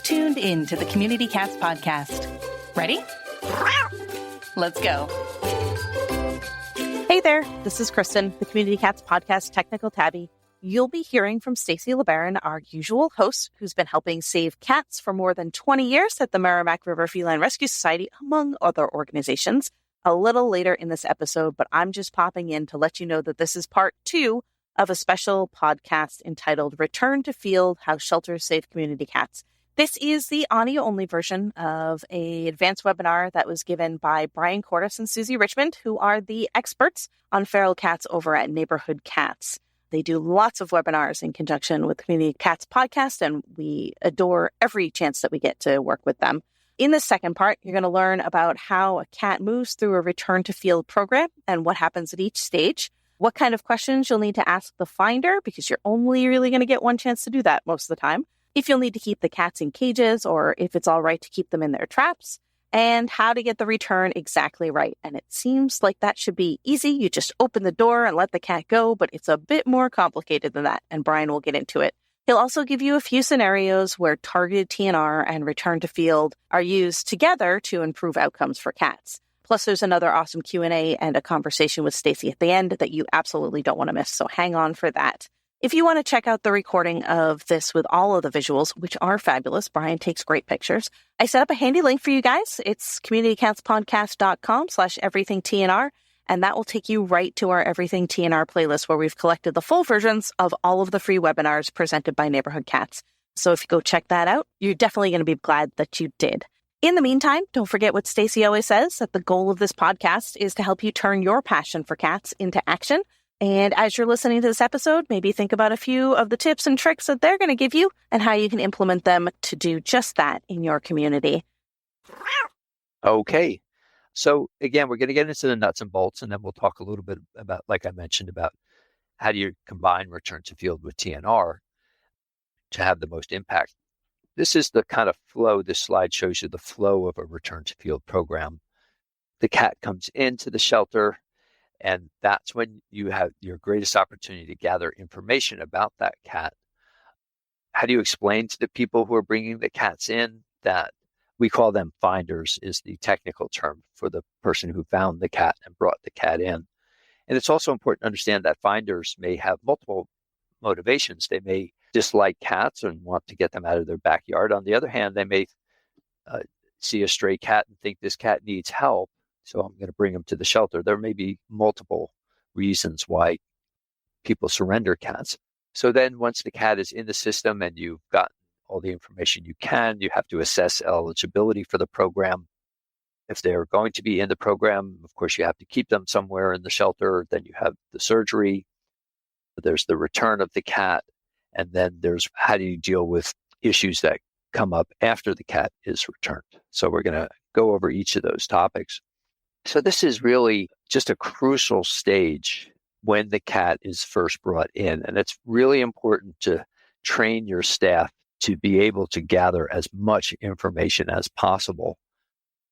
tuned in to the Community Cats podcast. Ready? Let's go. Hey there, this is Kristen, the Community Cats podcast technical tabby. You'll be hearing from Stacey LeBaron, our usual host, who's been helping save cats for more than 20 years at the Merrimack River Feline Rescue Society, among other organizations, a little later in this episode, but I'm just popping in to let you know that this is part 2 of a special podcast entitled Return to Field, How Shelters Save Community Cats. This is the audio-only version of an advanced webinar that was given by Bryan, Kortis, and Susie Richmond, who are the experts on feral cats over at Neighborhood Cats. They do lots of webinars in conjunction with Community Cats podcast, and we adore every chance that we get to work with them. In the second part, you're going to learn about how a cat moves through a return to field program and what happens at each stage, what kind of questions you'll need to ask the finder, because you're only really going to get one chance to do that most of the time, if you'll need to keep the cats in cages or if it's all right to keep them in their traps, and how to get the return exactly right. And it seems like that should be easy. You just open the door and let the cat go, but it's a bit more complicated than that, and Bryan will get into it. He'll also give you a few scenarios where targeted TNR and return to field are used together to improve outcomes for cats. Plus, there's another awesome Q&A and a conversation with Stacey at the end that you absolutely don't want to miss, so hang on for that. If you want to check out the recording of this with all of the visuals, which are fabulous, Bryan takes great pictures, I set up a handy link for you guys. It's communitycatspodcast.com/everythingtnr, and that will take you right to our Everything TNR playlist where we've collected the full versions of all of the free webinars presented by Neighborhood Cats. So if you go check that out, you're definitely going to be glad that you did. In the meantime, don't forget what Stacey always says, that the goal of this podcast is to help you turn your passion for cats into action. And as you're listening to this episode, maybe think about a few of the tips and tricks that they're going to give you and how you can implement them to do just that in your community. Okay. So again, we're going to get into the nuts and bolts, and then we'll talk a little bit about, like I mentioned, about how do you combine return to field with TNR to have the most impact. This is the kind of flow. This slide shows you the flow of a return to field program. The cat comes into the shelter, and that's when you have your greatest opportunity to gather information about that cat. How do you explain to the people who are bringing the cats in that we call them finders is the technical term for the person who found the cat and brought the cat in. And it's also important to understand that finders may have multiple motivations. They may dislike cats and want to get them out of their backyard. On the other hand, they may see a stray cat and think this cat needs help, so I'm going to bring him to the shelter. There may be multiple reasons why people surrender cats. So then once the cat is in the system and you've got all the information you can, you have to assess eligibility for the program. If they're going to be in the program, of course, you have to keep them somewhere in the shelter. Then you have the surgery. There's the return of the cat. And then there's how do you deal with issues that come up after the cat is returned. So we're going to go over each of those topics. So this is really just a crucial stage when the cat is first brought in. And it's really important to train your staff to be able to gather as much information as possible,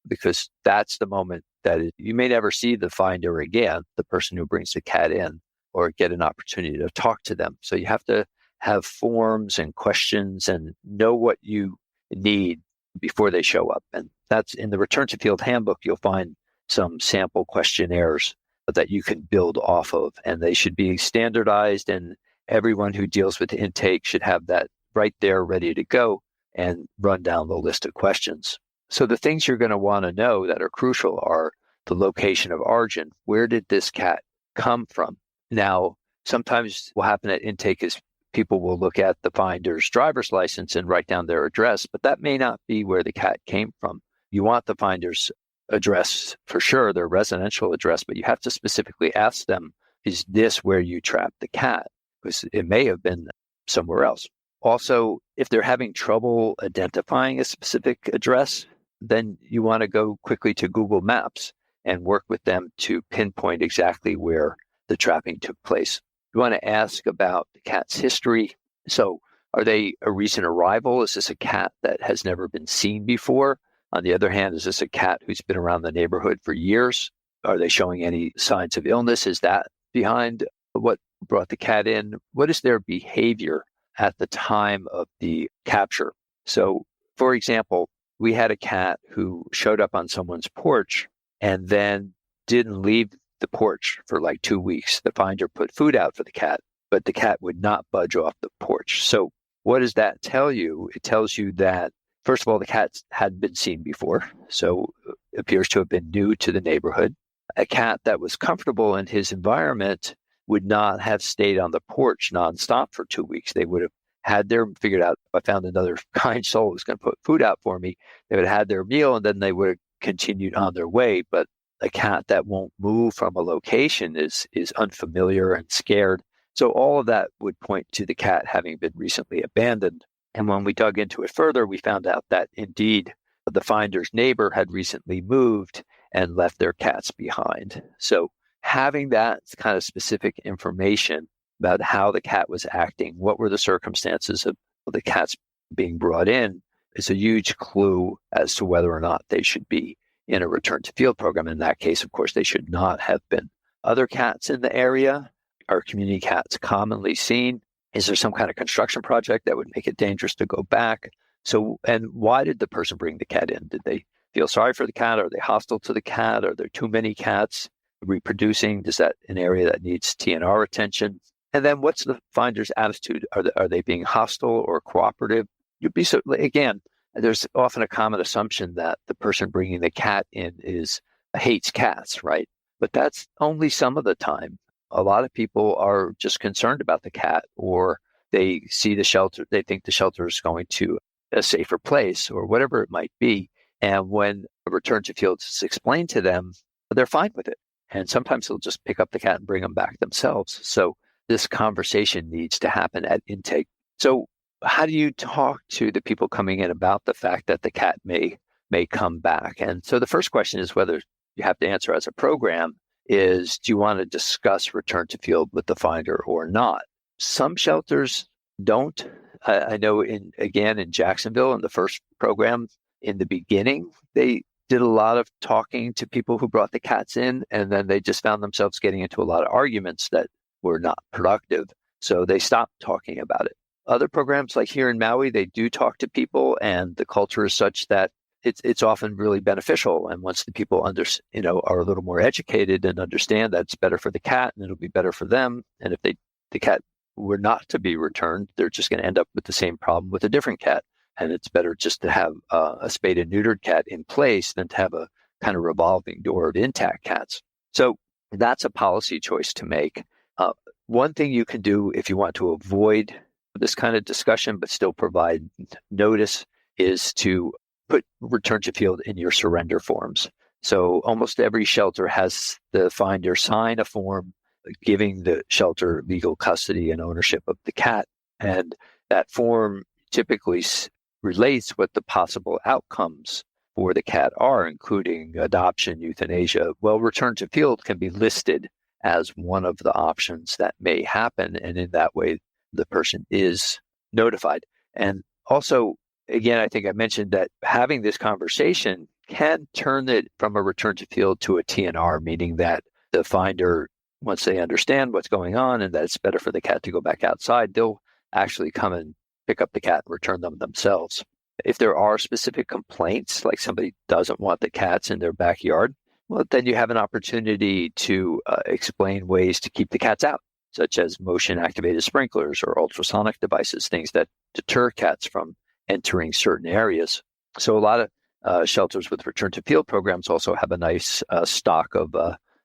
because that's the moment that you may never see the finder again, the person who brings the cat in, or get an opportunity to talk to them. So you have to have forms and questions and know what you need before they show up. And that's in the Return to Field Handbook. You'll find some sample questionnaires that you can build off of, and they should be standardized, and everyone who deals with intake should have that right there ready to go and run down the list of questions. So the things you're going to want to know that are crucial are the location of origin. Where did this cat come from? Now, sometimes what will happen at intake is people will look at the finder's driver's license and write down their address, but that may not be where the cat came from. You want the finder's address for sure, their residential address, but you have to specifically ask them, is this where you trapped the cat? Because it may have been somewhere else. Also, if they're having trouble identifying a specific address, then you want to go quickly to Google Maps and work with them to pinpoint exactly where the trapping took place. You want to ask about the cat's history. So are they a recent arrival? Is this a cat that has never been seen before? On the other hand, is this a cat who's been around the neighborhood for years? Are they showing any signs of illness? Is that behind what brought the cat in? What is their behavior at the time of the capture? So For example, we had a cat who showed up on someone's porch and then didn't leave the porch for like 2 weeks. The finder put food out for the cat, but the cat would not budge off the porch. So what does that tell you? It tells you that, first of all, the cat hadn't been seen before, so it appears to have been new to the neighborhood. A cat that was comfortable in his environment would not have stayed on the porch nonstop for 2 weeks. They would have had their figured out, if I found another kind soul who's going to put food out for me, they would have had their meal and then they would have continued on their way. But a cat that won't move from a location is unfamiliar and scared. So all of that would point to the cat having been recently abandoned. And when we dug into it further, we found out that indeed the finder's neighbor had recently moved and left their cats behind. So having that kind of specific information about how the cat was acting, what were the circumstances of the cats being brought in, is a huge clue as to whether or not they should be in a return to field program. In that case, of course, they should not have been. Other cats in the area, are community cats commonly seen? Is there some kind of construction project that would make it dangerous to go back? So, and why did the person bring the cat in? Did they feel sorry for the cat? Are they hostile to the cat? Are there too many cats reproducing? Is that an area that needs TNR attention? And then what's the finder's attitude? Are they being hostile or cooperative? Again, there's often a common assumption that the person bringing the cat in hates cats, right? But that's only some of the time. A lot of people are just concerned about the cat, or they see the shelter, they think the shelter is going to a safer place or whatever it might be. And when a return to field is explained to them, they're fine with it. And sometimes they'll just pick up the cat and bring them back themselves. So this conversation needs to happen at intake. So how do you talk to the people coming in about the fact that the cat may come back? And so the first question is whether you have to answer as a program is, do you want to discuss return to field with the finder or not? Some shelters don't. I know in Jacksonville, in the first program, in the beginning, they did a lot of talking to people who brought the cats in, and then they just found themselves getting into a lot of arguments that were not productive. So they stopped talking about it. Other programs like here in Maui, they do talk to people, and the culture is such that it's often really beneficial. And once the people are a little more educated and understand that it's better for the cat and it'll be better for them, and if the cat were not to be returned, they're just going to end up with the same problem with a different cat. And it's better just to have a spayed and neutered cat in place than to have a kind of revolving door of intact cats. So that's a policy choice to make. One thing you can do if you want to avoid this kind of discussion but still provide notice is to put return to field in your surrender forms. So almost every shelter has the finder sign a form giving the shelter legal custody and ownership of the cat. And that form typically relates what the possible outcomes for the cat are, including adoption, euthanasia. Well, return to field can be listed as one of the options that may happen. And in that way, the person is notified. And also, again, I think I mentioned that having this conversation can turn it from a return to field to a TNR, meaning that the finder, once they understand what's going on and that it's better for the cat to go back outside, they'll actually come and pick up the cat and return them themselves. If there are specific complaints, like somebody doesn't want the cats in their backyard, well, then you have an opportunity to explain ways to keep the cats out, such as motion-activated sprinklers or ultrasonic devices, things that deter cats from entering certain areas. So a lot of shelters with return to field programs also have a nice stock of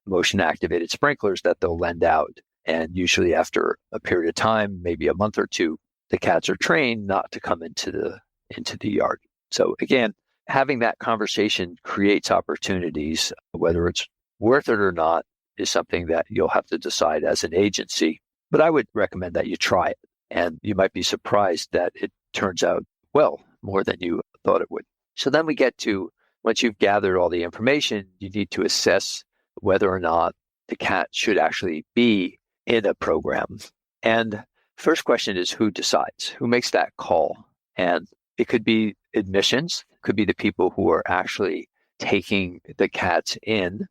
motion-activated sprinklers that they'll lend out. And usually after a period of time, maybe a month or two, the cats are trained not to come into the yard. So again, having that conversation creates opportunities. Whether it's worth it or not is something that you'll have to decide as an agency. But I would recommend that you try it. And you might be surprised that it turns out well, more than you thought it would. So then we get to, once you've gathered all the information, you need to assess whether or not the cat should actually be in a program. And first question is, who decides? Who makes that call? And it could be admissions, could be the people who are actually taking the cats in.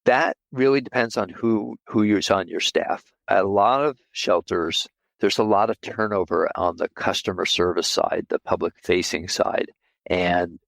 That really depends on who is on your staff. At a lot of shelters, there's a lot of turnover on the customer service side, the public-facing side. And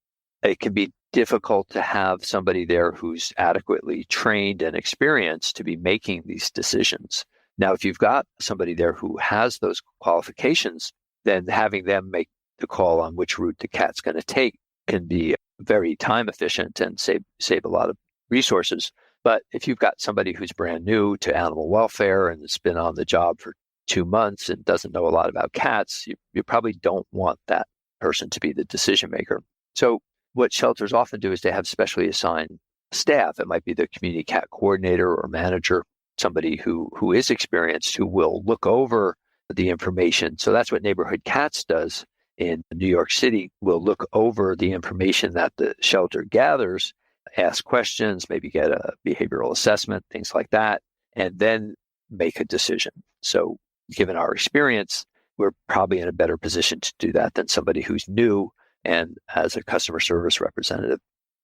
it can be difficult to have somebody there who's adequately trained and experienced to be making these decisions. Now, if you've got somebody there who has those qualifications, then having them make the call on which route the cat's going to take can be very time efficient and save a lot of resources. But if you've got somebody who's brand new to animal welfare and has been on the job for 2 months and doesn't know a lot about cats, you probably don't want that person to be the decision maker. So what shelters often do is they have specially assigned staff. It might be the community cat coordinator or manager, somebody who is experienced, who will look over the information. So that's what Neighborhood Cats does in New York City. Will look over the information that the shelter gathers, ask questions, maybe get a behavioral assessment, things like that, and then make a decision. So given our experience, we're probably in a better position to do that than somebody who's new and as a customer service representative.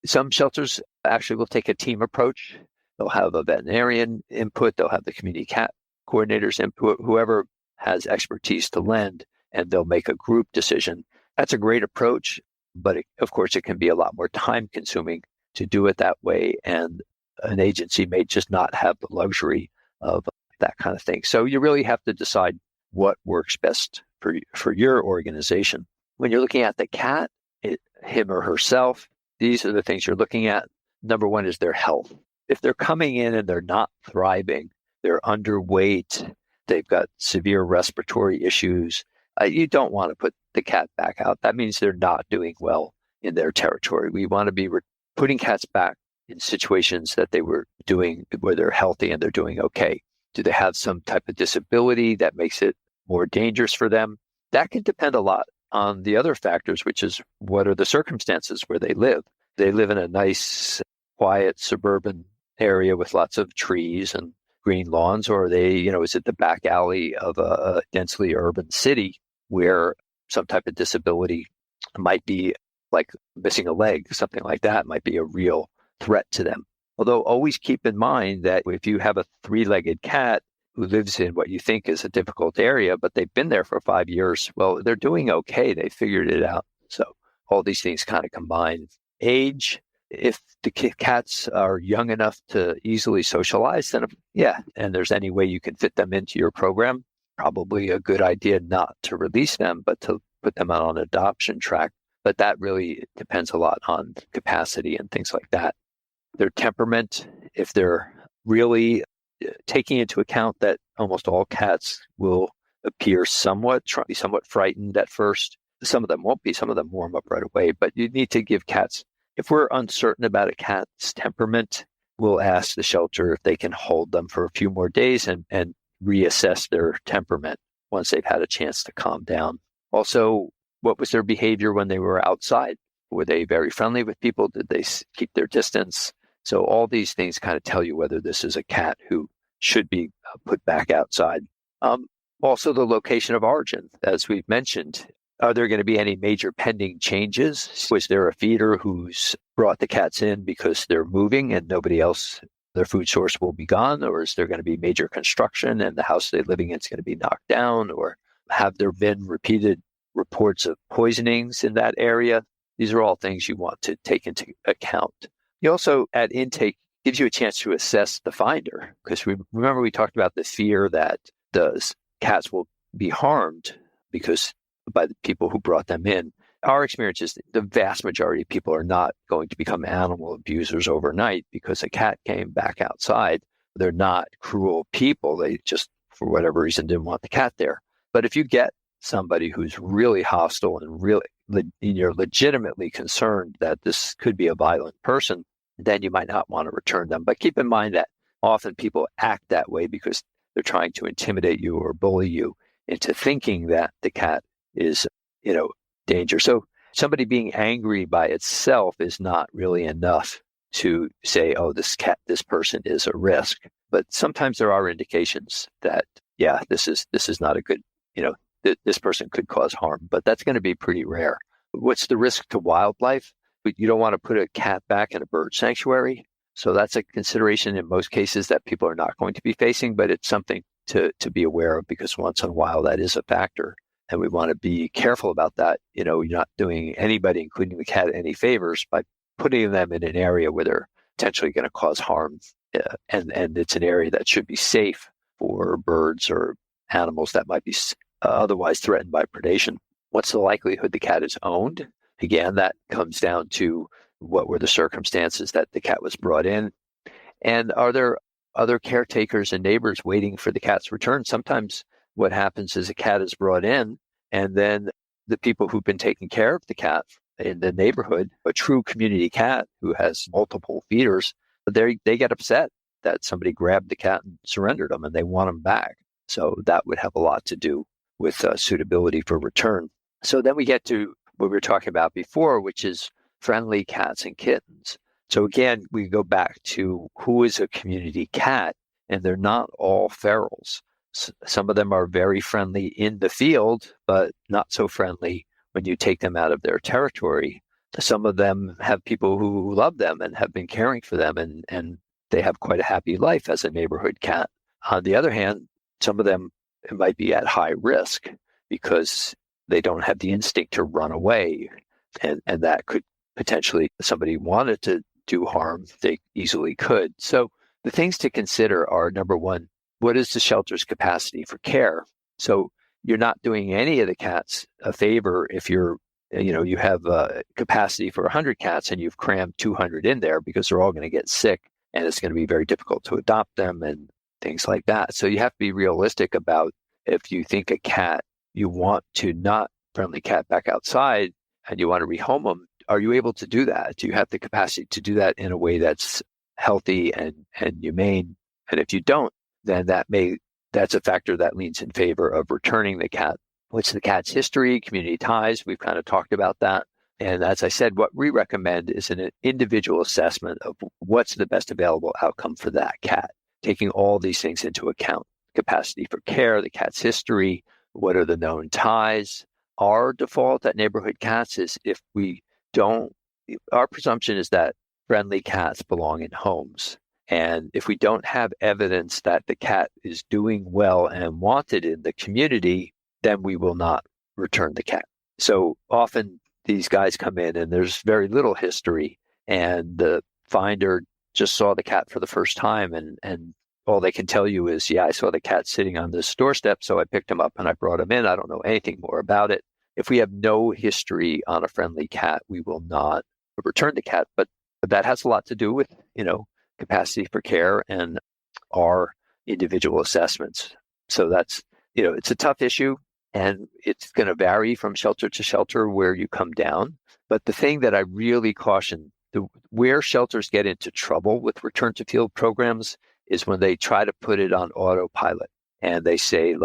Some shelters actually will take a team approach. They'll have a veterinarian input. They'll have the community cat coordinators input, whoever has expertise to lend, and they'll make a group decision. That's a great approach, but of course, it can be a lot more time consuming to do it that way. And an agency may just not have the luxury of that kind of thing. So you really have to decide what works best for your organization. When you're looking at the cat, him or herself, these are the things you're looking at. Number one is their health. If they're coming in and they're not thriving, they're underweight, they've got severe respiratory issues, you don't want to put the cat back out. That means they're not doing well in their territory. We want to be putting cats back in situations that they were doing where they're healthy and they're doing okay. Do they have some type of disability that makes it more dangerous for them? That can depend a lot on the other factors, which is what are the circumstances where they live. They live in a nice, quiet suburban area with lots of trees and green lawns, or are they, is it the back alley of a densely urban city where some type of disability might be like missing a leg, something like that might be a real threat to them. Although always keep in mind that if you have a 3-legged cat who lives in what you think is a difficult area, but they've been there for 5 years, well, they're doing okay. They figured it out. So all these things kind of combine. Age, if the cats are young enough to easily socialize, then and there's any way you can fit them into your program, probably a good idea not to release them, but to put them out on an adoption track. But that really depends a lot on capacity and things like that. Their temperament, if they're really taking into account that almost all cats will appear somewhat frightened at first. Some of them won't be, some of them warm up right away, but you need to give cats, if we're uncertain about a cat's temperament, we'll ask the shelter if they can hold them for a few more days and reassess their temperament once they've had a chance to calm down. Also, what was their behavior when they were outside? Were they very friendly with people? Did they keep their distance? So all these things kind of tell you whether this is a cat who should be put back outside. Also, the location of origin, as we've mentioned. Are there going to be any major pending changes? Was there a feeder who's brought the cats in because they're moving and nobody else, their food source will be gone? Or is there going to be major construction and the house they're living in is going to be knocked down? Or have there been repeated reports of poisonings in that area? These are all things you want to take into account. You also, at intake, gives you a chance to assess the finder, because remember we talked about the fear that the cats will be harmed because by the people who brought them in. Our experience is the vast majority of people are not going to become animal abusers overnight because a cat came back outside. They're not cruel people. They just, for whatever reason, didn't want the cat there. But if you get somebody who's really hostile and really you're legitimately concerned that this could be a violent person, then you might not want to return them. But keep in mind that often people act that way because they're trying to intimidate you or bully you into thinking that the cat is, danger. So somebody being angry by itself is not really enough to say, oh, this person is a risk. But sometimes there are indications that, this is not a good, this person could cause harm, but that's going to be pretty rare. What's the risk to wildlife? You don't want to put a cat back in a bird sanctuary. So that's a consideration in most cases that people are not going to be facing, but it's something to be aware of because once in a while that is a factor. And we want to be careful about that. You're not doing anybody, including the cat, any favors by putting them in an area where they're potentially going to cause harm. And it's an area that should be safe for birds or animals that might be otherwise threatened by predation. What's the likelihood the cat is owned? Again, that comes down to what were the circumstances that the cat was brought in. And are there other caretakers and neighbors waiting for the cat's return? Sometimes what happens is a cat is brought in, and then the people who've been taking care of the cat in the neighborhood, a true community cat who has multiple feeders, they get upset that somebody grabbed the cat and surrendered them, and they want them back. So that would have a lot to do with suitability for return. So then we get to what we were talking about before, which is friendly cats and kittens. So again, we go back to who is a community cat, and they're not all ferals. Some of them are very friendly in the field, but not so friendly when you take them out of their territory. Some of them have people who love them and have been caring for them, and they have quite a happy life as a neighborhood cat. On the other hand, some of them might be at high risk because they don't have the instinct to run away. And that could potentially, if somebody wanted to do harm, they easily could. So the things to consider are, number one, what is the shelter's capacity for care? So you're not doing any of the cats a favor if you have a capacity for 100 cats and you've crammed 200 in there, because they're all going to get sick and it's going to be very difficult to adopt them and things like that. So you have to be realistic about, if you think a cat, you want to not friendly cat back outside and you want to rehome them, are you able to do that? Do you have the capacity to do that in a way that's healthy and humane? And if you don't, then that's a factor that leans in favor of returning the cat. What's the cat's history, community ties? We've kind of talked about that. And as I said, what we recommend is an individual assessment of what's the best available outcome for that cat, taking all these things into account: capacity for care, the cat's history, what are the known ties. Our default at Neighborhood Cats is, our presumption is that friendly cats belong in homes. And if we don't have evidence that the cat is doing well and wanted in the community, then we will not return the cat. So often these guys come in and there's very little history, and the finder just saw the cat for the first time, and all they can tell you is, yeah, I saw the cat sitting on this doorstep, so I picked him up and I brought him in. I don't know anything more about it. If we have no history on a friendly cat, we will not return the cat. But that has a lot to do with, capacity for care and our individual assessments. So that's, it's a tough issue, and it's going to vary from shelter to shelter where you come down. But the thing that I really caution, where shelters get into trouble with return to field programs is when they try to put it on autopilot. And they say,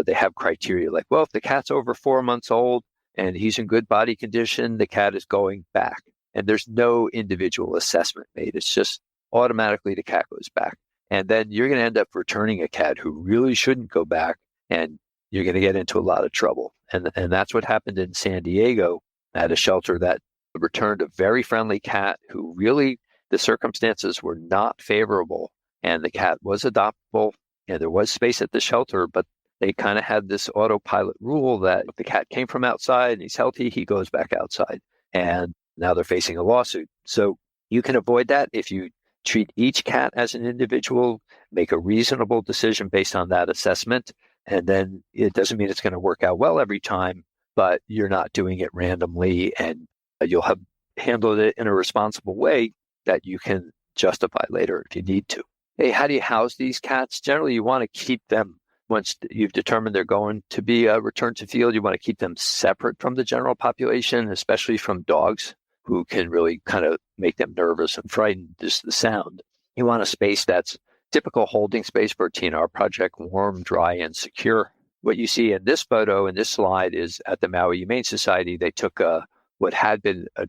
they have criteria like, well, if the cat's over 4 months old and he's in good body condition, the cat is going back. And there's no individual assessment made. It's just automatically the cat goes back. And then you're going to end up returning a cat who really shouldn't go back, and you're going to get into a lot of trouble. And that's what happened in San Diego at a shelter that returned a very friendly cat who really, the circumstances were not favorable. And the cat was adoptable, and there was space at the shelter, but they kind of had this autopilot rule that if the cat came from outside and he's healthy, he goes back outside. And now they're facing a lawsuit. So you can avoid that if you treat each cat as an individual, make a reasonable decision based on that assessment. And then it doesn't mean it's going to work out well every time, but you're not doing it randomly, and you'll have handled it in a responsible way that you can justify later if you need to. Hey, how do you house these cats? Generally, you want to keep them, once you've determined they're going to be returned to field, you want to keep them separate from the general population, especially from dogs, who can really kind of make them nervous and frightened, just the sound. You want a space that's typical holding space for a TNR project: warm, dry, and secure. What you see in this photo, in this slide, is at the Maui Humane Society. They took what had been a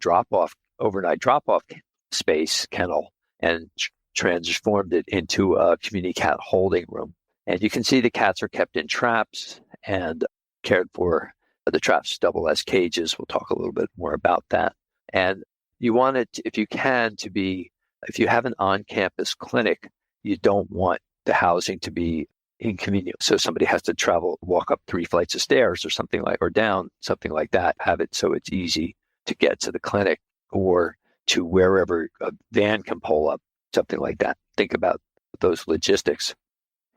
overnight drop-off space, kennel, and transformed it into a community cat holding room. And you can see the cats are kept in traps and cared for. The traps double as cages. We'll talk a little bit more about that. And you want it, if you can, to be, if you have an on-campus clinic, you don't want the housing to be inconvenient. So somebody has to walk up 3 flights of stairs or something or down, something like that, have it so it's easy to get to the clinic or to wherever a van can pull up, something like that. Think about those logistics.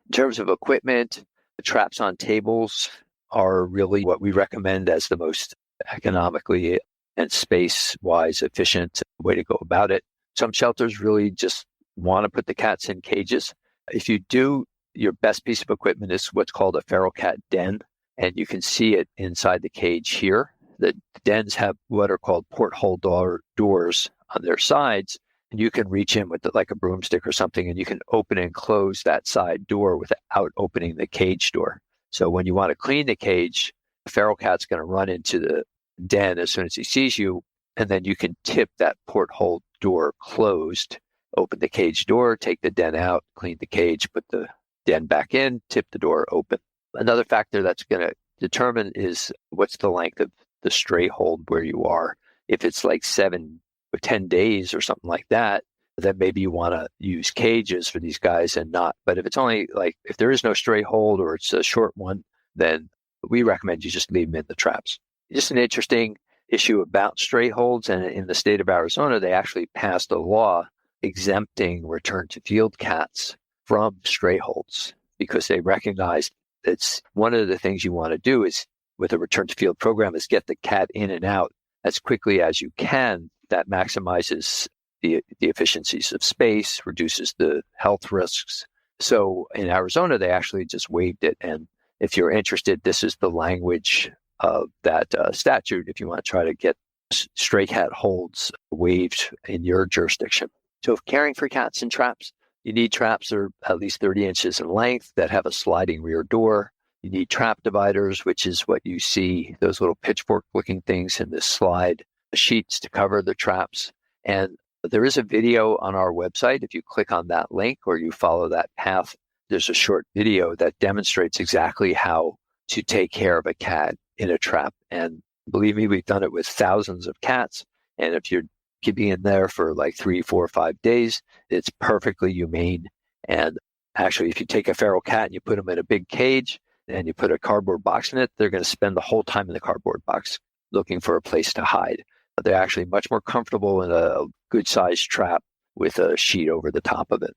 In terms of equipment, the traps on tables are really what we recommend as the most economically and space-wise efficient way to go about it. Some shelters really just want to put the cats in cages. If you do, your best piece of equipment is what's called a feral cat den, and you can see it inside the cage here. The dens have what are called porthole doors on their sides, and you can reach in with like a broomstick or something, and you can open and close that side door without opening the cage door. So when you want to clean the cage, the feral cat's going to run into the den as soon as he sees you, and then you can tip that porthole door closed, open the cage door, take the den out, clean the cage, put the den back in, tip the door open. Another factor that's going to determine is what's the length of the stray hold where you are. If it's like 7 or 10 days or something like that, then maybe you want to use cages for these guys and not. But if it's only if there is no stray hold or it's a short one, then we recommend you just leave them in the traps. Just an interesting issue about stray holds. And in the state of Arizona, they actually passed a law exempting return to field cats from stray holds because they recognized that's one of the things you want to do is with a return to field program is get the cat in and out as quickly as you can. That maximizes the efficiencies of space, reduces the health risks. So in Arizona, they actually just waived it. And if you're interested, this is the language of that statute if you want to try to get stray cat holds waived in your jurisdiction. So if caring for cats in traps, you need traps that are at least 30 inches in length that have a sliding rear door. You need trap dividers, which is what you see, those little pitchfork-looking things in this slide, sheets to cover the traps. And there is a video on our website. If you click on that link or you follow that path, there's a short video that demonstrates exactly how to take care of a cat in a trap. And believe me, we've done it with thousands of cats. And if you're keeping in there for like 3, 4, 5 days, it's perfectly humane. And actually, if you take a feral cat and you put them in a big cage and you put a cardboard box in it, they're going to spend the whole time in the cardboard box looking for a place to hide. But they're actually much more comfortable in a good-sized trap with a sheet over the top of it.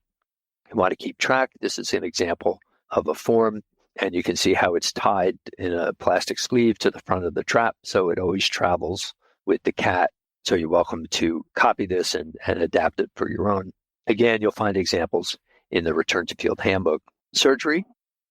You want to keep track. This is an example of a form, and you can see how it's tied in a plastic sleeve to the front of the trap, so it always travels with the cat. So you're welcome to copy this and adapt it for your own. Again, you'll find examples in the Return to Field Handbook. Surgery,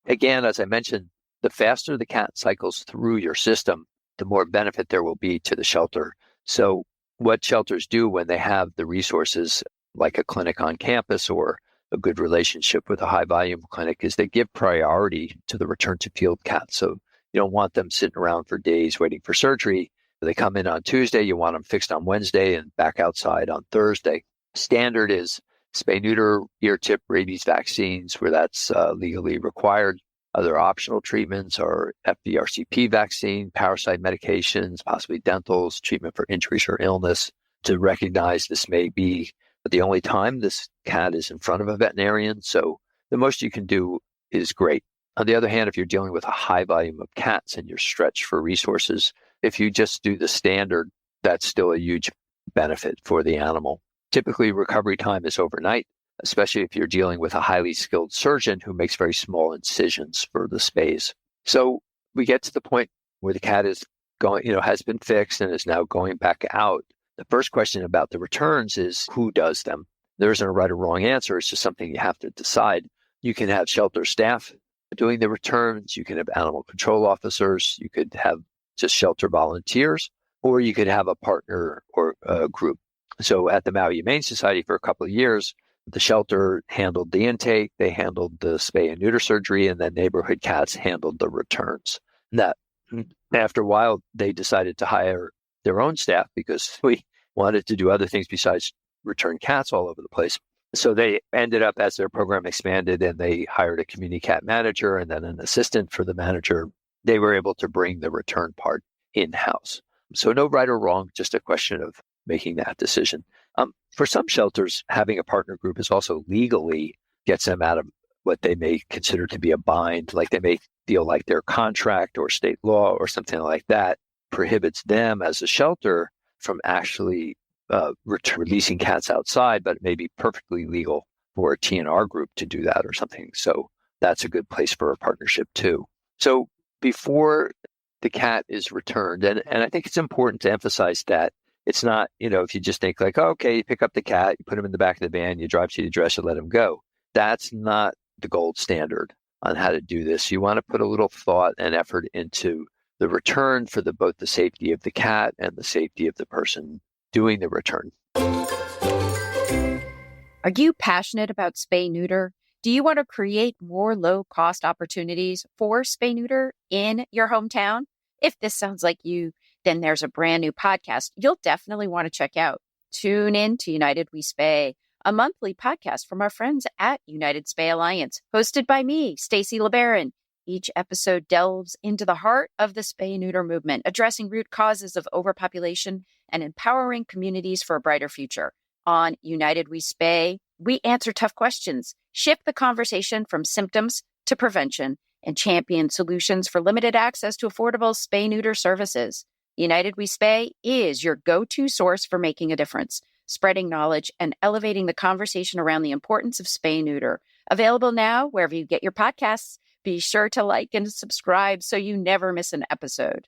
again, as I mentioned, the faster the cat cycles through your system, the more benefit there will be to the shelter. So what shelters do when they have the resources, like a clinic on campus or a good relationship with a high-volume clinic, is they give priority to the return to field cats. So you don't want them sitting around for days waiting for surgery. They come in on Tuesday, you want them fixed on Wednesday and back outside on Thursday. Standard is spay, neuter, ear tip, rabies vaccines where that's legally required. Other optional treatments are FVRCP vaccine, parasite medications, possibly dentals, treatment for injuries or illness. To recognize this may be the only time this cat is in front of a veterinarian, so the most you can do is great. On the other hand, if you're dealing with a high volume of cats and you're stretched for resources, if you just do the standard, that's still a huge benefit for the animal. Typically, recovery time is overnight, especially if you're dealing with a highly skilled surgeon who makes very small incisions for the spays. So we get to the point where the cat is going, has been fixed and is now going back out. The first question about the returns is who does them? There isn't a right or wrong answer. It's just something you have to decide. You can have shelter staff doing the returns. You can have animal control officers. You could have just shelter volunteers, or you could have a partner or a group. So at the Maui Humane Society for a couple of years, the shelter handled the intake, they handled the spay and neuter surgery, and then neighborhood cats handled the returns. That after a while, they decided to hire their own staff because we wanted to do other things besides return cats all over the place. So they ended up, as their program expanded, and they hired a community cat manager and then an assistant for the manager. They were able to bring the return part in-house. So no right or wrong, just a question of making that decision. For some shelters, having a partner group is also legally gets them out of what they may consider to be a bind, like they may feel like their contract or state law or something like that prohibits them as a shelter from actually releasing cats outside, but it may be perfectly legal for a TNR group to do that or something. So that's a good place for a partnership too. So before the cat is returned, and I think it's important to emphasize that it's not, if you just think like, oh, okay, you pick up the cat, you put him in the back of the van, you drive to the address, you let him go. That's not the gold standard on how to do this. You want to put a little thought and effort into the return for both the safety of the cat and the safety of the person doing the return. Are you passionate about spay-neuter? Do you want to create more low-cost opportunities for spay-neuter in your hometown? If this sounds like you, then there's a brand new podcast you'll definitely want to check out. Tune in to United We Spay, a monthly podcast from our friends at United Spay Alliance, hosted by me, Stacey LeBaron. Each episode delves into the heart of the spay-neuter movement, addressing root causes of overpopulation and empowering communities for a brighter future. On United We Spay, we answer tough questions, shift the conversation from symptoms to prevention, and champion solutions for limited access to affordable spay-neuter services. United We Spay is your go-to source for making a difference, spreading knowledge, and elevating the conversation around the importance of spay-neuter. Available now wherever you get your podcasts. Be sure to like and subscribe so you never miss an episode.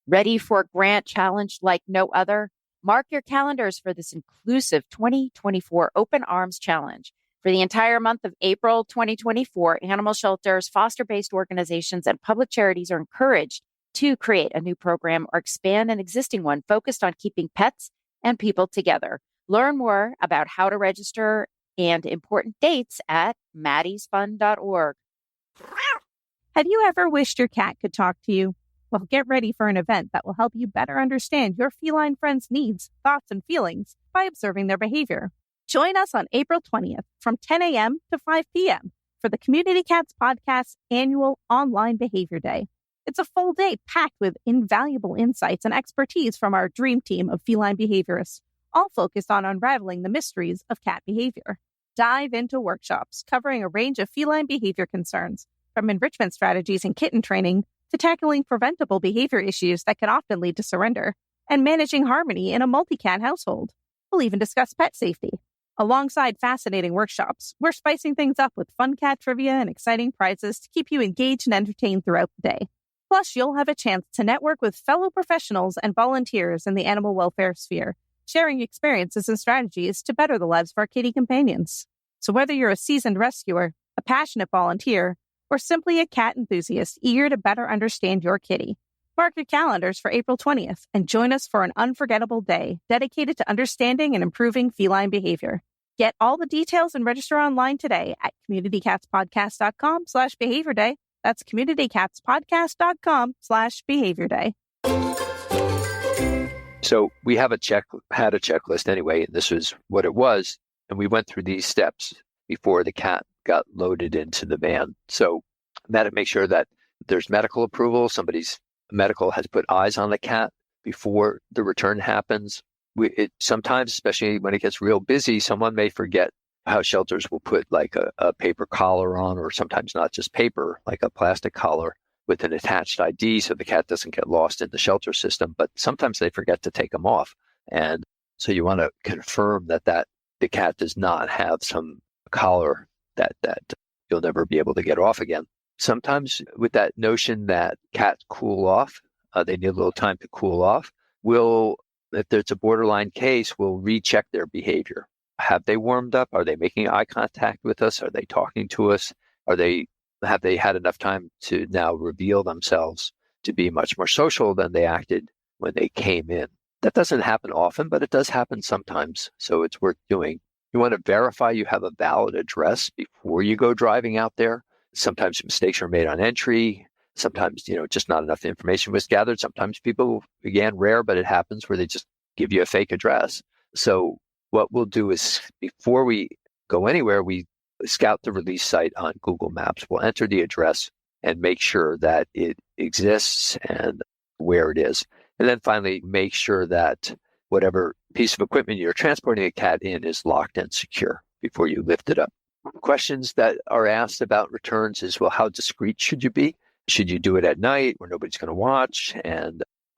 Ready for a grant challenge like no other? Mark your calendars for this inclusive 2024 Open Arms Challenge. For the entire month of April 2024, animal shelters, foster-based organizations, and public charities are encouraged to create a new program or expand an existing one focused on keeping pets and people together. Learn more about how to register and important dates at maddiesfund.org. Have you ever wished your cat could talk to you? Well, get ready for an event that will help you better understand your feline friend's needs, thoughts, and feelings by observing their behavior. Join us on April 20th from 10 a.m. to 5 p.m. for the Community Cats Podcast's annual online behavior day. It's a full day packed with invaluable insights and expertise from our dream team of feline behaviorists, all focused on unraveling the mysteries of cat behavior. Dive into workshops covering a range of feline behavior concerns, from enrichment strategies and kitten training to tackling preventable behavior issues that can often lead to surrender, and managing harmony in a multi-cat household. We'll even discuss pet safety. Alongside fascinating workshops, we're spicing things up with fun cat trivia and exciting prizes to keep you engaged and entertained throughout the day. Plus, you'll have a chance to network with fellow professionals and volunteers in the animal welfare sphere, sharing experiences and strategies to better the lives of our kitty companions. So whether you're a seasoned rescuer, a passionate volunteer, or simply a cat enthusiast eager to better understand your kitty, mark your calendars for April 20th and join us for an unforgettable day dedicated to understanding and improving feline behavior. Get all the details and register online today at communitycatspodcast.com/behavior day. That's communitycatspodcast.com/behavior day. So we had a checklist anyway, and this was what it was. And we went through these steps before the cat got loaded into the van. So that make sure that there's medical approval. Somebody's medical has put eyes on the cat before the return happens. Sometimes, especially when it gets real busy, someone may forget how shelters will put like a paper collar on, or sometimes not just paper, like a plastic collar with an attached ID so the cat doesn't get lost in the shelter system. But sometimes they forget to take them off. And so you want to confirm that the cat does not have some collar that you'll never be able to get off again. Sometimes with that notion that cats cool off, they need a little time to cool off, if there's a borderline case, we'll recheck their behavior. Have they warmed up? Are they making eye contact with us? Are they talking to us? Have they had enough time to now reveal themselves to be much more social than they acted when they came in? That doesn't happen often, but it does happen sometimes, so it's worth doing. You want to verify you have a valid address before you go driving out there. Sometimes mistakes are made on entry. Sometimes, just not enough information was gathered. Sometimes people, again, rare, but it happens where they just give you a fake address. So what we'll do is before we go anywhere, we scout the release site on Google Maps. We'll enter the address and make sure that it exists and where it is. And then finally, make sure that whatever piece of equipment you're transporting a cat in is locked and secure before you lift it up. questions that are asked about returns is, well, how discreet should you be? Should you do it at night where nobody's going to watch?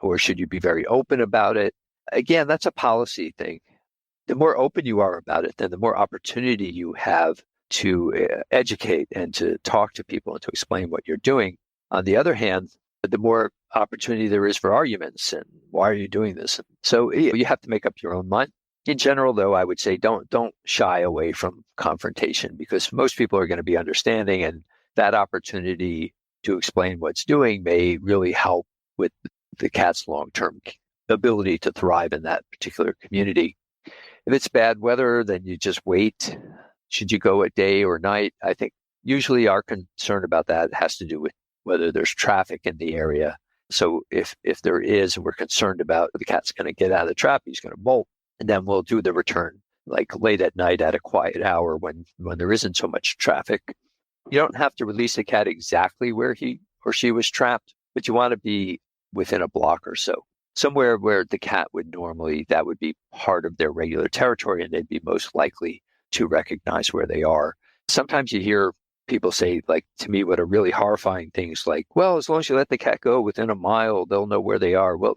Or should you be very open about it? Again, that's a policy thing. The more open you are about it, then the more opportunity you have to educate and to talk to people and to explain what you're doing. On the other hand, the more opportunity there is for arguments and why are you doing this? So you have to make up your own mind. In general, though, I would say don't shy away from confrontation, because most people are going to be understanding, and that opportunity to explain what's doing may really help with the cat's long-term ability to thrive in that particular community. If it's bad weather, then you just wait. Should you go at day or night? I think usually our concern about that has to do with whether there's traffic in the area. So if there is, and we're concerned about the cat's going to get out of the trap, he's going to bolt, and then we'll do the return like late at night at a quiet hour when there isn't so much traffic. You don't have to release the cat exactly where he or she was trapped, but you want to be within a block or so, somewhere where the cat would normally, that would be part of their regular territory, and they'd be most likely to recognize where they are. Sometimes you hear people say, like, to me, what are really horrifying things like, well, as long as you let the cat go within a mile, they'll know where they are. Well,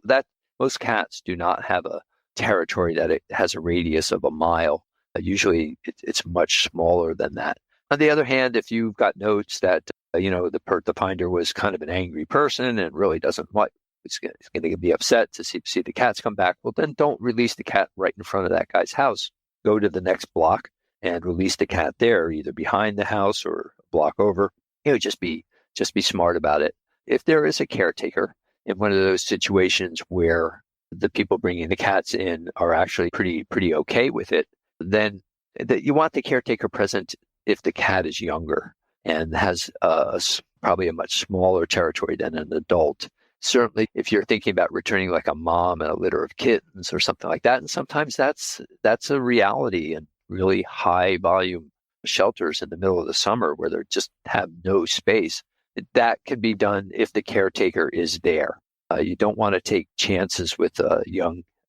most cats do not have a territory that it has a radius of a mile. Usually it's much smaller than that. On the other hand, if you've got notes that, the finder was kind of an angry person and really doesn't want, it's going to be upset to see the cats come back, well, then don't release the cat right in front of that guy's house. Go to the next block and release the cat there, either behind the house or a block over. Just be smart about it. If there is a caretaker in one of those situations where the people bringing the cats in are actually pretty okay with it, then you want the caretaker present if the cat is younger and has probably a much smaller territory than an adult. Certainly, if you're thinking about returning like a mom and a litter of kittens or something like that, and sometimes that's a reality in really high volume shelters in the middle of the summer where they just have no space. That can be done if the caretaker is there. You don't want to take chances with a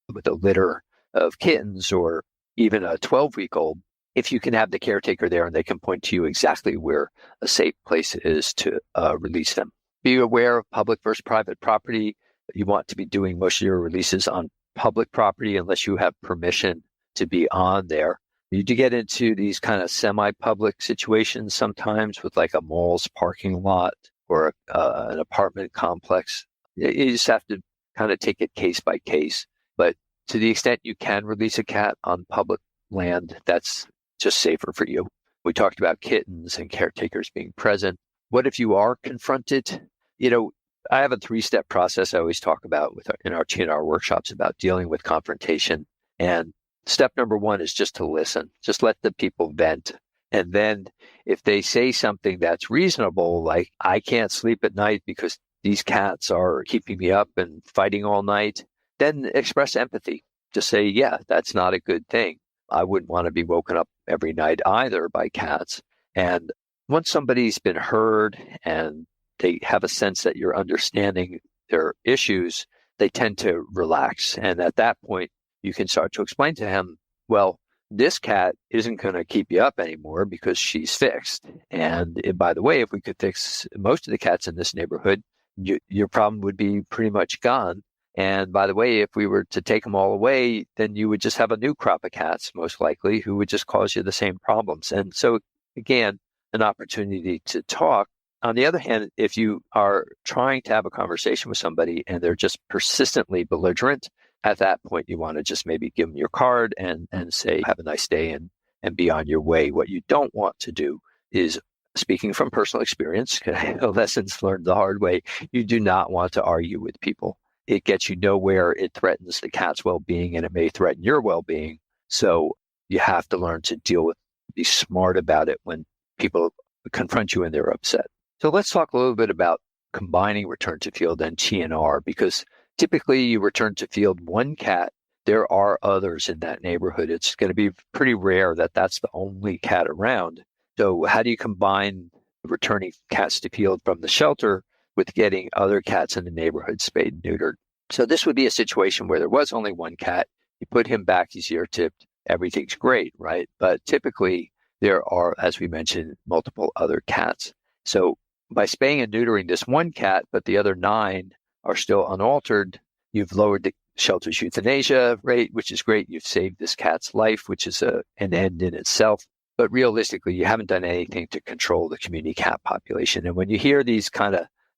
litter of kittens or even a 12-week-old. If you can have the caretaker there and they can point to you exactly where a safe place is to release them. Be aware of public versus private property. You want to be doing most of your releases on public property unless you have permission to be on there. You do get into these kind of semi-public situations sometimes with like a mall's parking lot or an apartment complex. You just have to kind of take it case by case. But to the extent you can release a cat on public land, that's just safer for you. We talked about kittens and caretakers being present. What if you are confronted? I have a 3-step process I always talk about in our TNR workshops about dealing with confrontation. And step number 1 is just to listen. Just let the people vent. And then if they say something that's reasonable, like, I can't sleep at night because these cats are keeping me up and fighting all night, then express empathy. Just say, yeah, that's not a good thing. I wouldn't want to be woken up every night either by cats. And once somebody's been heard and they have a sense that you're understanding their issues, they tend to relax. And at that point, you can start to explain to him, well, this cat isn't going to keep you up anymore because she's fixed. And by the way, if we could fix most of the cats in this neighborhood, your problem would be pretty much gone. And by the way, if we were to take them all away, then you would just have a new crop of cats, most likely, who would just cause you the same problems. And so, again, an opportunity to talk. On the other hand, if you are trying to have a conversation with somebody and they're just persistently belligerent, at that point, you want to just maybe give them your card and say, have a nice day and be on your way. What you don't want to do is, speaking from personal experience, lessons learned the hard way, you do not want to argue with people. It gets you nowhere. It threatens the cat's well-being, and it may threaten your well-being. So you have to learn to be smart about it when people confront you and they're upset. So let's talk a little bit about combining return to field and TNR, because typically you return to field one cat. There are others in that neighborhood. It's going to be pretty rare that that's the only cat around. So how do you combine returning cats to field from the shelter with getting other cats in the neighborhood spayed and neutered? So this would be a situation where there was only one cat. You put him back, he's ear tipped, everything's great, right? But typically there are, as we mentioned, multiple other cats. So by spaying and neutering this one cat, but the other 9 are still unaltered, you've lowered the shelter's euthanasia rate, which is great. You've saved this cat's life, which is an end in itself. But realistically, you haven't done anything to control the community cat population. And when you hear these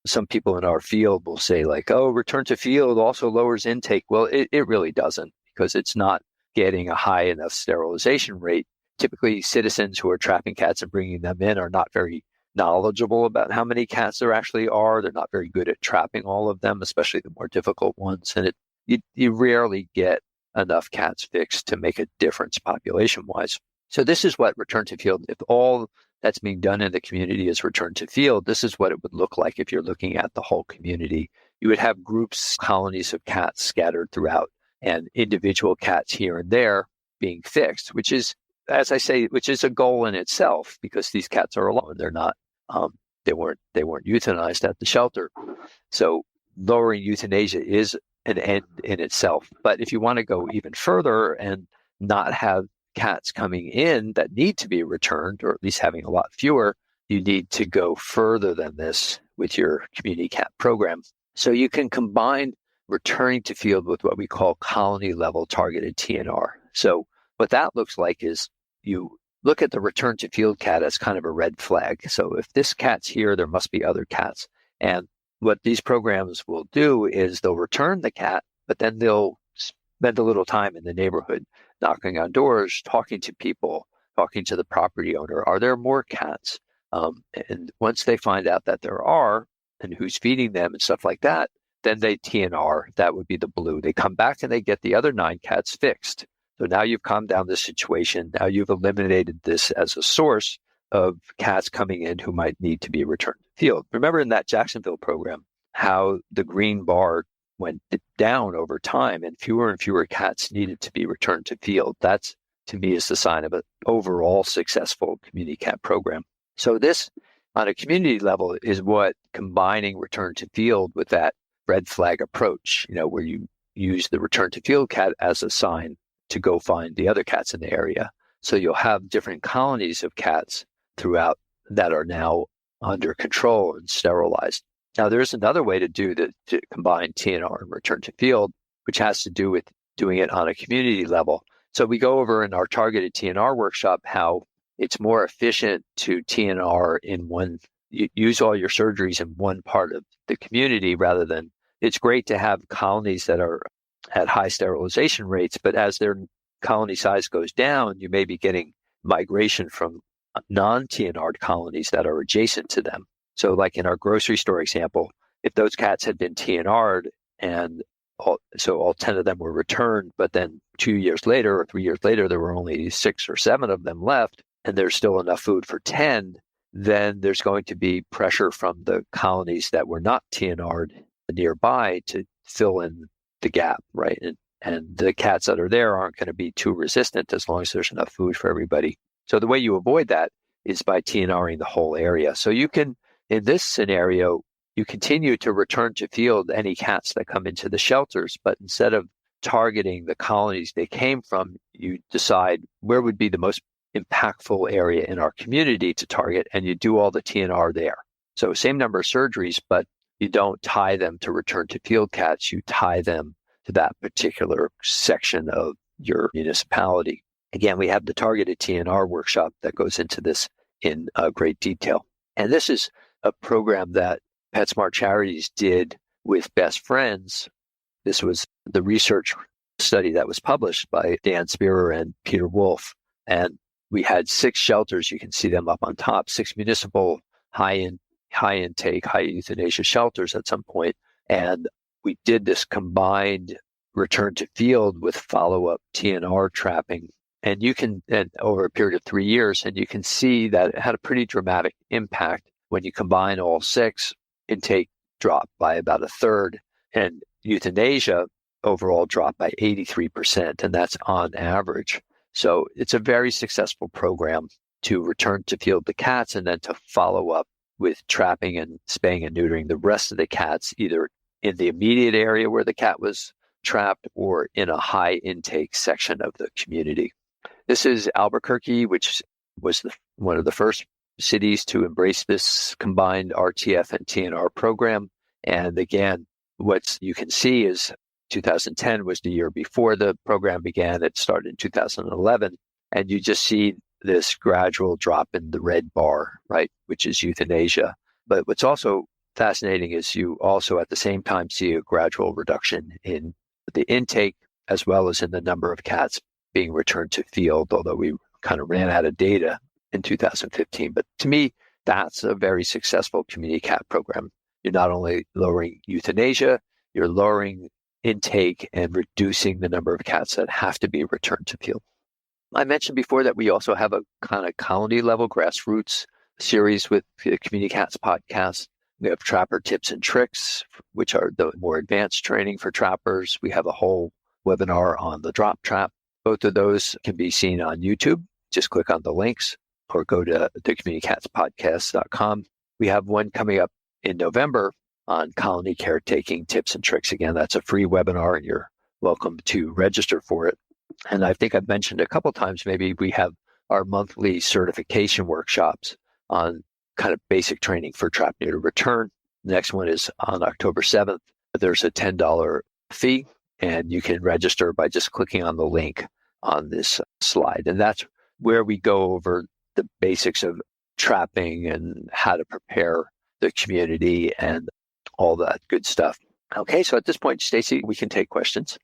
some people in our field will say like, oh, return to field also lowers intake. Well, it really doesn't, because it's not getting a high enough sterilization rate. Typically, citizens who are trapping cats and bringing them in are not very knowledgeable about how many cats there actually are. They're not very good at trapping all of them, especially the more difficult ones. And you rarely get enough cats fixed to make a difference population-wise. So this is what return to field, if all that's being done in the community is return to field, this is what it would look like if you're looking at the whole community. You would have groups, colonies of cats scattered throughout, and individual cats here and there being fixed, which is, as I say, which is a goal in itself, because these cats are alone. They're not, they weren't euthanized at the shelter. So lowering euthanasia is an end in itself. But if you want to go even further and not have cats coming in that need to be returned, or at least having a lot fewer, you need to go further than this with your community cat program. So you can combine returning to field with what we call colony level targeted TNR. So what that looks like is you look at the return to field cat as kind of a red flag. So if this cat's here, there must be other cats. And what these programs will do is they'll return the cat, but then they'll spend a little time in the neighborhood, knocking on doors, talking to people, talking to the property owner. Are there more cats? And once they find out that there are, and who's feeding them and stuff like that, then they TNR. That would be the blue. They come back and they get the other 9 cats fixed. So now you've calmed down the situation. Now you've eliminated this as a source of cats coming in who might need to be returned to field. Remember in that Jacksonville program, how the green bar went down over time and fewer cats needed to be returned to field. That's, to me, is the sign of an overall successful community cat program. So this, on a community level, is what combining return to field with that red flag approach, where you use the return to field cat as a sign to go find the other cats in the area. So you'll have different colonies of cats throughout that are now under control and sterilized. Now, there's another way to to combine TNR and return to field, which has to do with doing it on a community level. So we go over in our targeted TNR workshop how it's more efficient to TNR in use all your surgeries in one part of the community rather than, it's great to have colonies that are at high sterilization rates, but as their colony size goes down, you may be getting migration from non-TNR'd colonies that are adjacent to them. So like in our grocery store example, if those cats had been TNR'd and all 10 of them were returned, but then 2 years later or 3 years later, there were only 6 or 7 of them left, and there's still enough food for 10, then there's going to be pressure from the colonies that were not TNR'd nearby to fill in the gap, right? And the cats that are there aren't going to be too resistant as long as there's enough food for everybody. So the way you avoid that is by TNRing the whole area. So you can, in this scenario, you continue to return to field any cats that come into the shelters, but instead of targeting the colonies they came from, you decide where would be the most impactful area in our community to target, and you do all the TNR there. So same number of surgeries, but you don't tie them to return to field cats. You tie them to that particular section of your municipality. Again, we have the targeted TNR workshop that goes into this in great detail. And this is a program that PetSmart Charities did with Best Friends. This was the research study that was published by Dan Spearer and Peter Wolf. And we had 6 shelters. You can see them up on top, 6 municipal high intake, high euthanasia shelters at some point. And we did this combined return to field with follow-up TNR trapping. And over a period of 3 years, and you can see that it had a pretty dramatic impact. When you combine all 6, intake dropped by about a third, and euthanasia overall dropped by 83%, and that's on average. So it's a very successful program to return to field the cats and then to follow up with trapping and spaying and neutering the rest of the cats, either in the immediate area where the cat was trapped or in a high intake section of the community. This is Albuquerque, which was one of the first cities to embrace this combined RTF and TNR program. And again, what you can see is 2010 was the year before the program began. It started in 2011. And you just see this gradual drop in the red bar, right, which is euthanasia. But what's also fascinating is you also at the same time see a gradual reduction in the intake as well as in the number of cats being returned to field, although we kind of ran out of data in 2015. But to me, that's a very successful community cat program. You're not only lowering euthanasia, you're lowering intake and reducing the number of cats that have to be returned to field. I mentioned before that we also have a kind of colony level grassroots series with the Community Cats podcast. We have trapper tips and tricks, which are the more advanced training for trappers. We have a whole webinar on the drop trap. Both of those can be seen on YouTube. Just click on the links or go to thecommunitycatspodcast.com. We have one coming up in November on colony caretaking tips and tricks. Again, that's a free webinar and you're welcome to register for it. And I think I've mentioned a couple times, maybe we have our monthly certification workshops on kind of basic training for trap neuter return. The next one is on October 7th. There's a $10 fee and you can register by just clicking on the link on this slide. And that's where we go over the basics of trapping and how to prepare the community and all that good stuff. Okay, so at this point, Stacy, we can take questions.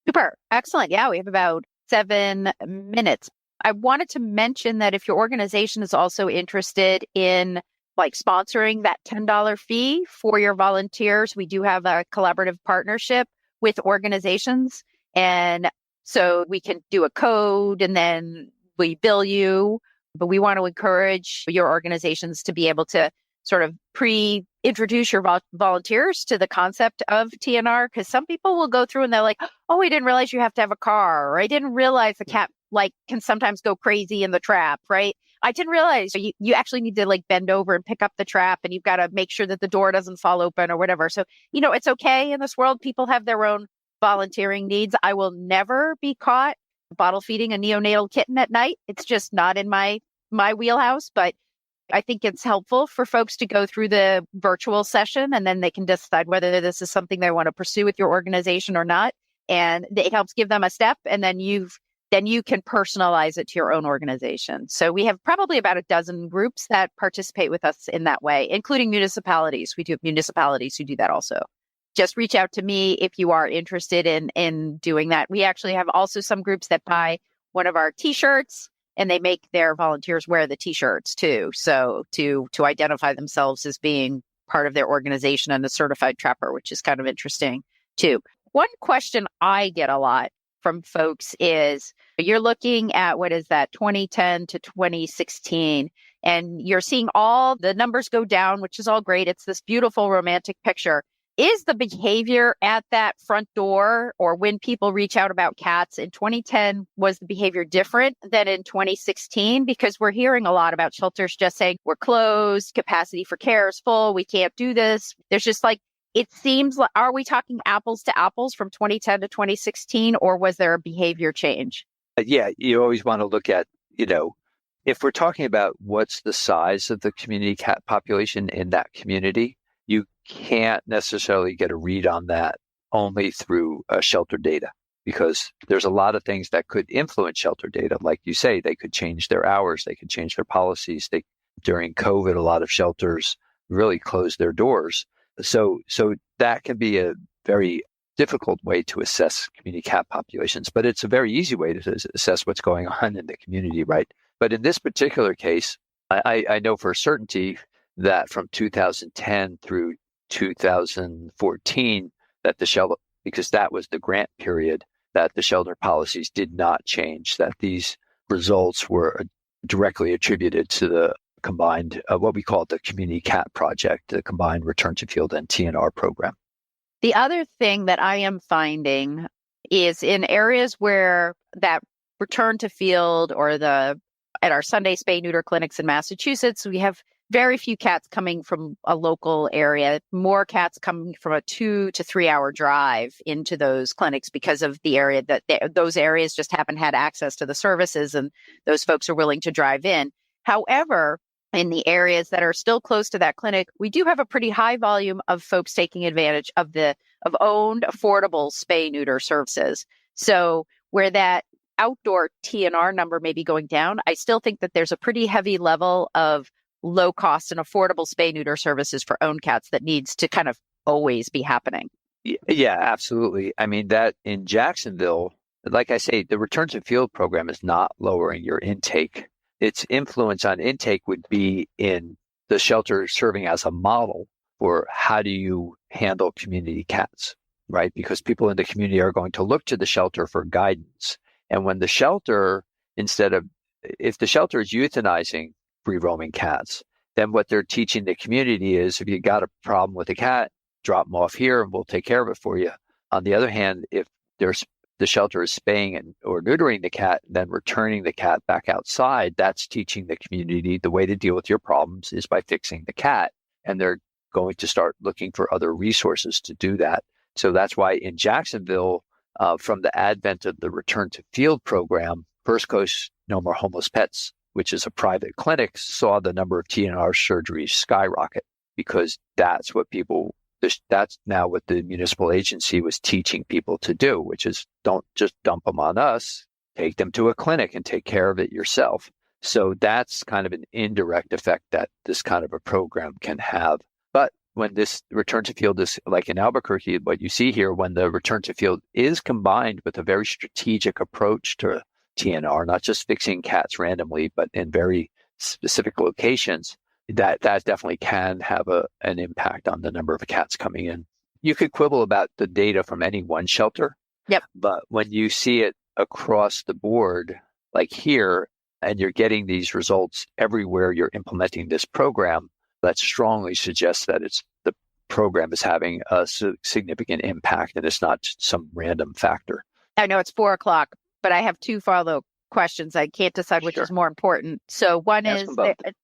Super. Excellent. Yeah, we have about 7 minutes. I wanted to mention that if your organization is also interested in like sponsoring that $10 fee for your volunteers, we do have a collaborative partnership with organizations. And so we can do a code and then we bill you. But we want to encourage your organizations to be able to sort of pre-introduce your volunteers to the concept of TNR, because some people will go through and they're like, oh, I didn't realize you have to have a car, or I didn't realize the cat like can sometimes go crazy in the trap, right? I didn't realize you actually need to like bend over and pick up the trap and you've got to make sure that the door doesn't fall open or whatever. So, it's okay in this world. People have their own volunteering needs. I will never be caught bottle feeding a neonatal kitten at night. It's just not in my wheelhouse, but I think it's helpful for folks to go through the virtual session and then they can decide whether this is something they want to pursue with your organization or not. And it helps give them a step and then you can personalize it to your own organization. So we have probably about a dozen groups that participate with us in that way, including municipalities. We do have municipalities who do that also. Just reach out to me if you are interested in doing that. We actually have also some groups that buy one of our t-shirts and they make their volunteers wear the t-shirts too. So to identify themselves as being part of their organization and a certified trapper, which is kind of interesting too. One question I get a lot from folks is you're looking at, 2010 to 2016, and you're seeing all the numbers go down, which is all great. It's this beautiful romantic picture. Is the behavior at that front door or when people reach out about cats in 2010, was the behavior different than in 2016? Because we're hearing a lot about shelters just saying we're closed, capacity for care is full, we can't do this. There's just like, it seems like, are we talking apples to apples from 2010 to 2016, or was there a behavior change? Yeah, you always want to look at, if we're talking about what's the size of the community cat population in that community, you can't necessarily get a read on that only through shelter data, because there's a lot of things that could influence shelter data. Like you say, they could change their hours, they could change their policies. During COVID, a lot of shelters really closed their doors. So that can be a very difficult way to assess community cat populations, but it's a very easy way to assess what's going on in the community, right? But in this particular case, I know for certainty that from 2010 through 2014, that the shelter, because that was the grant period, that the shelter policies did not change, that these results were directly attributed to the combined, what we call the Community Cat Project, the combined return to field and TNR program. The other thing that I am finding is in areas where that return to field or at our Sunday spay neuter clinics in Massachusetts, we have very few cats coming from a local area, more cats coming from a 2 to 3 hour drive into those clinics because of the area that those areas just haven't had access to the services, and those folks are willing to drive in. However, in the areas that are still close to that clinic, we do have a pretty high volume of folks taking advantage of owned affordable spay neuter services. So where that outdoor TNR number may be going down, I still think that there's a pretty heavy level of low cost and affordable spay neuter services for owned cats that needs to kind of always be happening. Yeah, absolutely. I mean, that in Jacksonville, like I say, the return to field program is not lowering your intake. Its influence on intake would be in the shelter serving as a model for how do you handle community cats, right? Because people in the community are going to look to the shelter for guidance. And when the shelter, if the shelter is euthanizing free roaming cats, then what they're teaching the community is if you got a problem with a cat, drop them off here and we'll take care of it for you. On the other hand, if the shelter is spaying or neutering the cat, then returning the cat back outside, that's teaching the community the way to deal with your problems is by fixing the cat. And they're going to start looking for other resources to do that. So that's why in Jacksonville, from the advent of the return to field program, First Coast No More Homeless Pets, which is a private clinic, saw the number of TNR surgeries skyrocket because that's now what the municipal agency was teaching people to do, which is don't just dump them on us, take them to a clinic and take care of it yourself. So that's kind of an indirect effect that this kind of a program can have. But when this return to field is like in Albuquerque, what you see here, when the return to field is combined with a very strategic approach to TNR, not just fixing cats randomly, but in very specific locations, that definitely can have an impact on the number of cats coming in. You could quibble about the data from any one shelter. Yep. But when you see it across the board, like here, and you're getting these results everywhere you're implementing this program, that strongly suggests that the program is having a significant impact and it's not just some random factor. I know it's 4:00, but I have two follow questions. I can't decide which is more important. So one is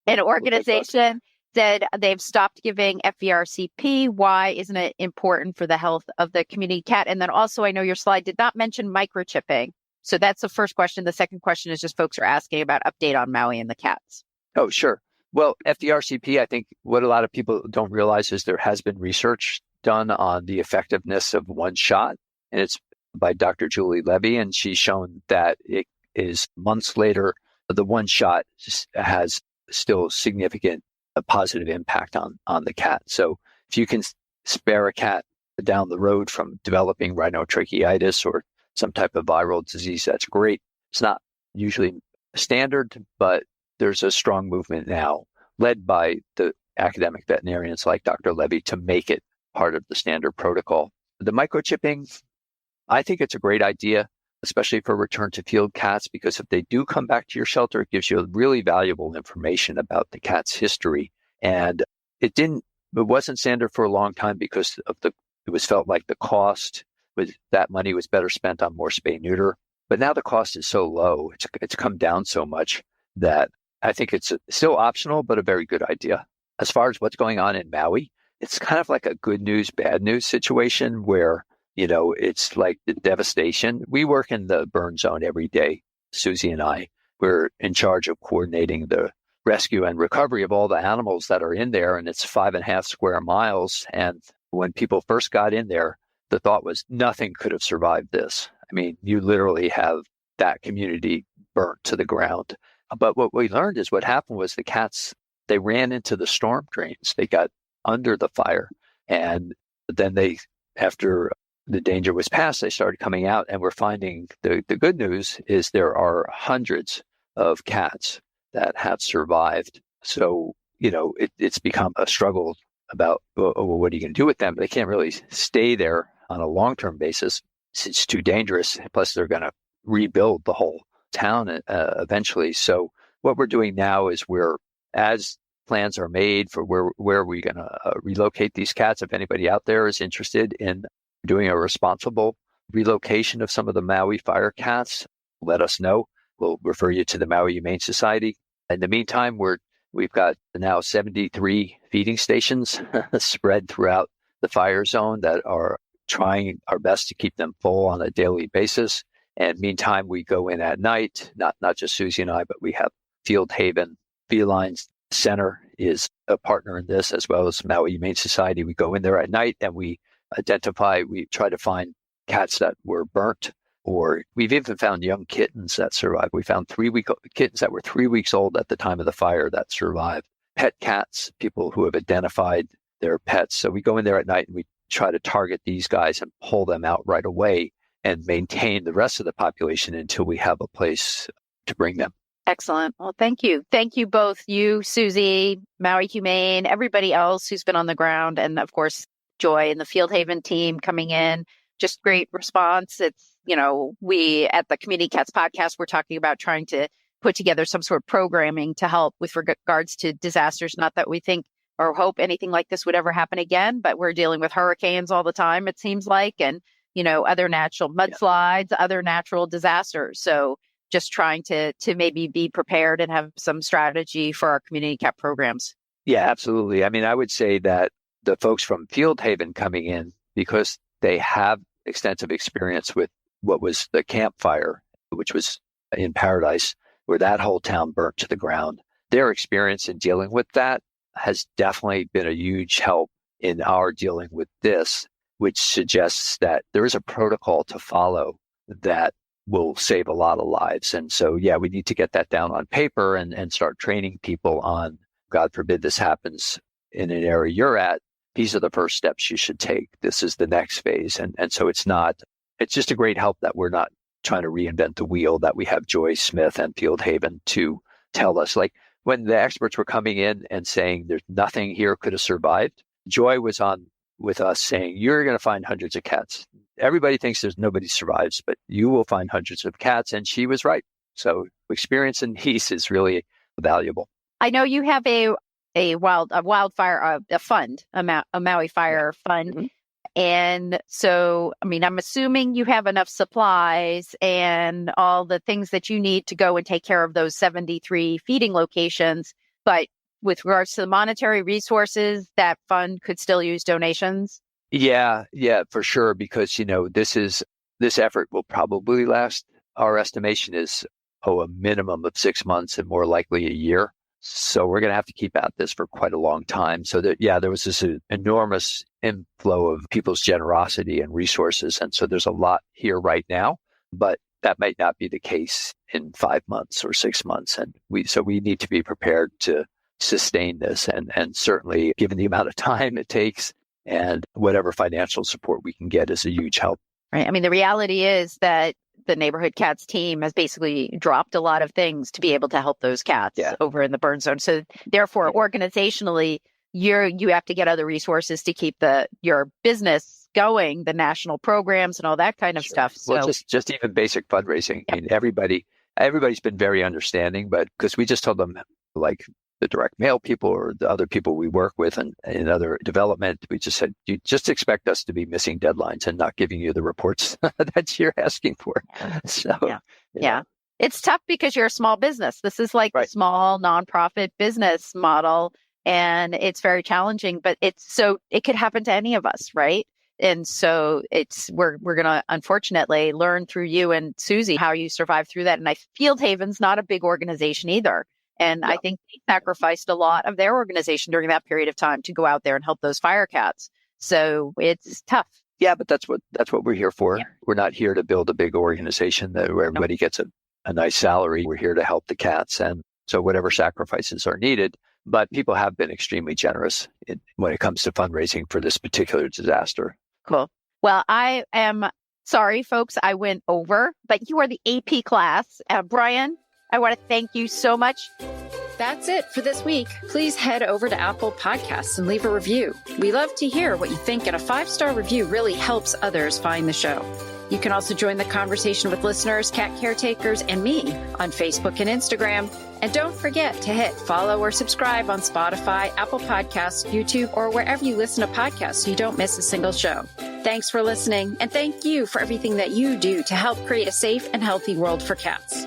an organization said they've stopped giving FVRCP. Why isn't it important for the health of the community cat? And then also, I know your slide did not mention microchipping. So that's the first question. The second question is just folks are asking about update on Maui and the cats. Oh, sure. Well, FVRCP, I think what a lot of people don't realize is there has been research done on the effectiveness of one shot, and it's by Dr. Julie Levy, and she's shown that it is months later, the one shot has still significant positive impact on the cat. So if you can spare a cat down the road from developing rhinotracheitis or some type of viral disease, that's great. It's not usually standard, but there's a strong movement now led by the academic veterinarians like Dr. Levy to make it part of the standard protocol. The microchipping, I think it's a great idea, especially for return to field cats, because if they do come back to your shelter, it gives you really valuable information about the cat's history. And it wasn't standard for a long time because it was felt like the cost that money was better spent on more spay neuter. But now the cost is so low, it's come down so much that I think it's still optional, but a very good idea. As far as what's going on in Maui, it's kind of like a good news, bad news situation where, it's like the devastation. We work in the burn zone every day, Susie and I. We're in charge of coordinating the rescue and recovery of all the animals that are in there, and it's 5.5 square miles. And when people first got in there, the thought was nothing could have survived this. I mean, you literally have that community burnt to the ground. But what we learned is what happened was the cats, they ran into the storm drains. They got under the fire. And then after the danger was past, they started coming out, and we're finding the good news is there are hundreds of cats that have survived. So, it's become a struggle about, what are you going to do with them? They can't really stay there on a long-term basis. It's too dangerous. Plus, they're going to rebuild the whole town eventually. So what we're doing now is as plans are made for where we're going to relocate these cats, if anybody out there is interested in doing a responsible relocation of some of the Maui fire cats, let us know. We'll refer you to the Maui Humane Society. In the meantime, we're We've got now 73 feeding stations spread throughout the fire zone that are trying our best to keep them full on a daily basis. And meantime, we go in at night, not just Susie and I, but we have Field Haven Feline Center is a partner in this, as well as Maui Humane Society. We go in there at night and we try to find cats that were burnt, or we've even found young kittens that survived. We found kittens that were 3 weeks old at the time of the fire that survived. Pet cats, people who have identified their pets. So we go in there at night and we try to target these guys and pull them out right away and maintain the rest of the population until we have a place to bring them. Excellent. Well, thank you. Thank you both, you, Susie, Maui Humane, everybody else who's been on the ground, and of course, Joy and the Field Haven team coming in. Just great response. It's, we at the Community Cats podcast, we're talking about trying to put together some sort of programming to help with regards to disasters. Not that we think or hope anything like this would ever happen again, but we're dealing with hurricanes all the time, it seems like, and, other natural mudslides, other natural disasters. So just trying to maybe be prepared and have some strategy for our community cat programs. Yeah, absolutely. I mean, I would say that the folks from Field Haven coming in, because they have extensive experience with what was the Camp Fire, which was in Paradise, where that whole town burnt to the ground. Their experience in dealing with that has definitely been a huge help in our dealing with this, which suggests that there is a protocol to follow that will save a lot of lives. And so, yeah, we need to get that down on paper and start training people on, God forbid this happens in an area you're at. These are the first steps you should take. This is the next phase. And so it's just a great help that we're not trying to reinvent the wheel, that we have Joy Smith and Field Haven to tell us. Like when the experts were coming in and saying there's nothing here could have survived, Joy was on with us saying, you're going to find hundreds of cats. Everybody thinks nobody survives, but you will find hundreds of cats. And she was right. So experience in these is really valuable. I know you have a wildfire, a fund, a Maui Fire fund. Mm-hmm. And so, I mean, I'm assuming you have enough supplies and all the things that you need to go and take care of those 73 feeding locations. But with regards to the monetary resources, that fund could still use donations? Yeah, for sure. Because, this effort will probably last. Our estimation is, a minimum of 6 months and more likely a year. So we're going to have to keep at this for quite a long time. So that, there was this enormous inflow of people's generosity and resources. And so there's a lot here right now, but that might not be the case in 5 months or 6 months. And we need to be prepared to sustain this. And certainly given the amount of time it takes and whatever financial support we can get is a huge help. Right. I mean, the reality is that the Neighborhood Cats team has basically dropped a lot of things to be able to help those cats over in the burn zone. So therefore, organizationally, you have to get other resources to keep your business going, the national programs and all that kind of stuff. So, well, just even basic fundraising. I mean, everybody's been very understanding, but because we just told them, like the direct mail people or the other people we work with and in other development, we just said, you just expect us to be missing deadlines and not giving you the reports that you're asking for. So, yeah. It's tough because you're a small business. This is like a small nonprofit business model, and it's very challenging, but it could happen to any of us, right? And so we're going to unfortunately learn through you and Susie how you survive through that. And Field Haven's not a big organization either. And I think they sacrificed a lot of their organization during that period of time to go out there and help those fire cats. So it's tough. Yeah, but that's what we're here for. Yeah. We're not here to build a big organization where everybody gets a nice salary. We're here to help the cats. And so whatever sacrifices are needed, but people have been extremely generous when it comes to fundraising for this particular disaster. Cool. Well, I am sorry, folks, I went over, but you are the AP class. Bryan, I want to thank you so much. That's it for this week. Please head over to Apple Podcasts and leave a review. We love to hear what you think, and a 5-star review really helps others find the show. You can also join the conversation with listeners, cat caretakers, and me on Facebook and Instagram. And don't forget to hit follow or subscribe on Spotify, Apple Podcasts, YouTube, or wherever you listen to podcasts so you don't miss a single show. Thanks for listening, and thank you for everything that you do to help create a safe and healthy world for cats.